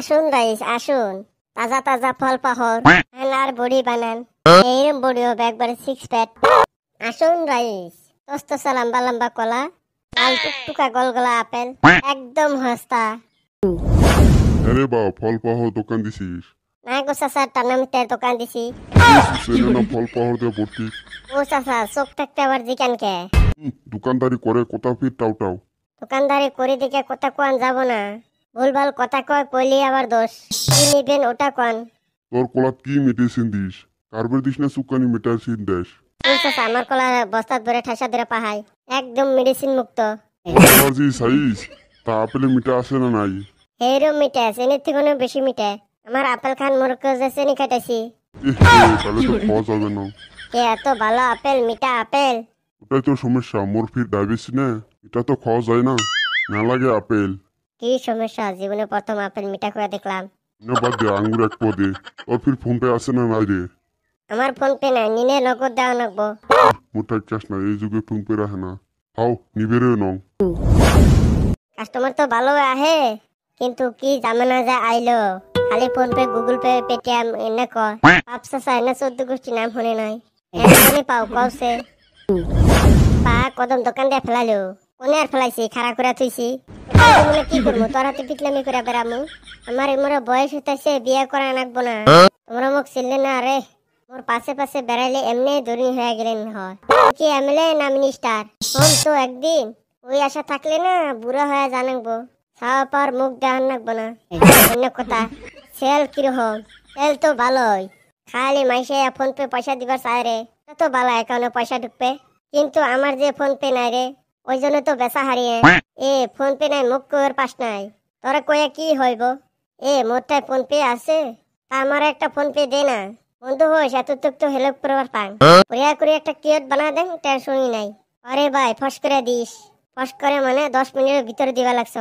আসুন রাইস আসুন, তাজা তাজা ফল পাহর আর বড়ি বানান, এইরকম বড়ি হবে একবারে 6 প্যাক। আসুন রাইস, তোস্ত লম্বা লম্বা কলা, লাল টুকটুকা গলগলা আপেল, একদম হস্তা। আরে বা ফল পাহর দোকান দিছিস? না গো চাচা, টানা মিটার দোকান দিছি। চেনে না ফল পাহর দিয়ে ভর্তি। ও চাচা, চোখ থাকতে আবার জিকান কে? দোকানদারি করে কোথা ফির টাও টাও। দোকানদারি করে দিকে কথা কোয়ান যাব না, ভুলভাল কথা কয় কইলি আবার দোষ। কি নিবেন ওটা কোয়ান। তোর কলাত কি মেডিসিন দিস? কার্বের দিস না সুকানি মেডিসিন দেশ? ও চাচা, আমার কলা বস্তা ধরে ঠাসা ধরে পাহাই, একদম মেডিসিন মুক্ত। জি সাইজ তা আপেলে মিঠা আছে না নাই? এইরকম মিঠা, চেনির থেকে বেশি মিঠা। আমার আপেল খান মরকজে চেনি খাইতেছি। তাহলে তো খাওয়া যাবে না। এত ভালো আপেল, মিঠা আপেল। ওটাই তো সমস্যা, মোর ফির ডায়াবেটিস না, এটা তো খাওয়া যায় না, না লাগে আপেল। কি সমস্যা? জীবনে প্রথম আপেল মিঠা করে দেখলাম। না বাদ দে, আঙ্গুর এক পদে। তোর ফির ফোন পে আছে না নাই রে? আমার ফোন পে নাই, নিনে নগদ দেওয়া লাগবো। মোটাই চাস না, এই যুগে ফোন পে রাখে না। হাও নিবেরে নং। কাস্টমার তো ভালো আহে, কিন্তু কি জামানা যা আইলো, খালি phone pay Google pay Paytm এনে কয়। বাপ চাচা এনে 14 গোষ্ঠী নাম শুনে নাই, এনে পাও কওছে। পা কদম দোকান দিয়ে ফেলালো, কোনে আর ফেলাইছি, খাড়া করে থুইছি। বলে কি করবো, তোর হাতে পিটলামি করে বেড়ামু? আমার এমরা বয়স হইতেছে, বিয়ে করা লাগবো না। তোমরা মুখ চিনলে না রে, মোর পাশে পাশে বেড়াইলে এমনি দূরী হয়ে গেলেন হয়। কি এমএলএ না মিনিস্টার হম তো একদিন, ওই আশা থাকলে না বুড়া হয়ে জানাবো। খাওয়া পর মুখ দেওয়ার লাগবো না। অন্য কথা, সেল কিরকম? সেল তো ভালোই, খালি মাইসে ফোন পে পয়সা দিবার চায় রে, তো ভালো অ্যাকাউন্টে পয়সা ঢুকবে। কিন্তু আমার যে ফোন পে নাই রে, ওই জন্য তো বেচা হারিয়ে। এ ফোন পে নাই, মুখ কইর পাস নাই, তোরা কয়ে কি হইব? এ মোরটাই ফোন পে আছে, তা আমার একটা ফোন পে দে না। বন্ধু হোস, এত তো হেল্প করবার পান, পরিয়া করে একটা কিয়ট বানা দেন, টেনশনই নাই। আরে ভাই ফস করে দিস, ফস করে মানে 10 মিনিটের ভিতরে দিবা লাগছ।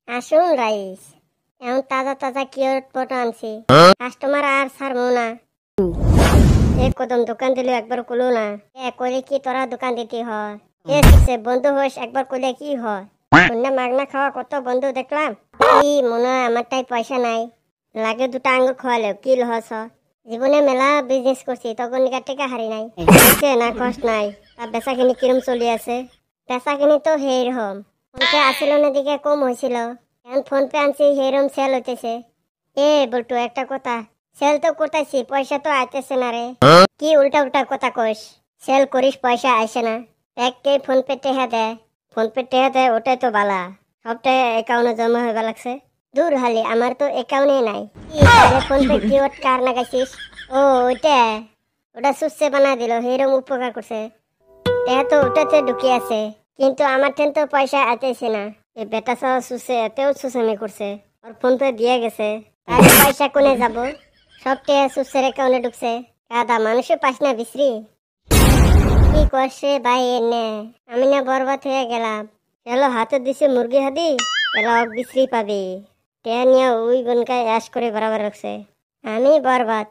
আসুন রাইস, এখন তাজা তাজা কিয়ট ফটো আনছি, কাস্টমার আর ছাড়বো না। কদম দোকান দিলে একবার কলো না, কইলে কি তোরা দোকান দিতে হয়? বন্ধু হোস, একবার কইলে কি হয়? মাগনা খাওয়া কত বন্ধু দেখলাম। কি মনে হয় আমারটাই পয়সা নাই, লাগে 2টা আঙ্গুর খোয়ালেও কি লস। জীবনে মেলা বিজনেস করছি, তখন নিকার টেকা হারি নাই, না কষ্ট নাই। তার বেচা কিনি কিরম চলি আছে? বেচা কিনি তো হেরম, ফোন পে আসিল না দিকে কম হয়েছিল, এখন ফোন পে আনছি হেরম সেল হইতেছে। বলটু একটা কথা, সেল তো করতেছি, পয়সা তো আইতেছে না রে। কি উল্টা উল্টা কথা কইস? সেল করিস, পয়সা আইসে না, ব্যাগকে ফোন পে টেহা দেয়। ফোন পে টেহা দেয়, ওটাই তো বালা, সবটাই অ্যাকাউন্টে জমা হইবা লাগছে। দূর হালি, আমার তো অ্যাকাউন্টে নাই। ফোন পে কিওট কার লাগাইছিস? ও ওইটা, ওটা সুসে বানা দিল, হেরম উপকার করছে। টেহা তো ওটাতে ঢুকে আছে, কিন্তু আমার টেন তো পয়সা আইতেছে না। এই বেটা সহ সুসে এতেও সুসেমি করছে, ওর ফোন পে দিয়ে গেছে, তাহলে পয়সা কোনে যাব? সব টেহা সুসের অ্যাকাউন্টে ঢুকছে। কাদা মানুষের পাস না বিশ্রী, কি করছে ভাই এনে? আমি না বরবাদ হয়ে গেলাম। চলো হাতে দিছে মুরগি হাদি, এলা বিশ্রী পাবি। টেয়া নিয়ে ওই গনকায় অ্যাশ করে বরাবর রাখছে, আমি বরবাদ।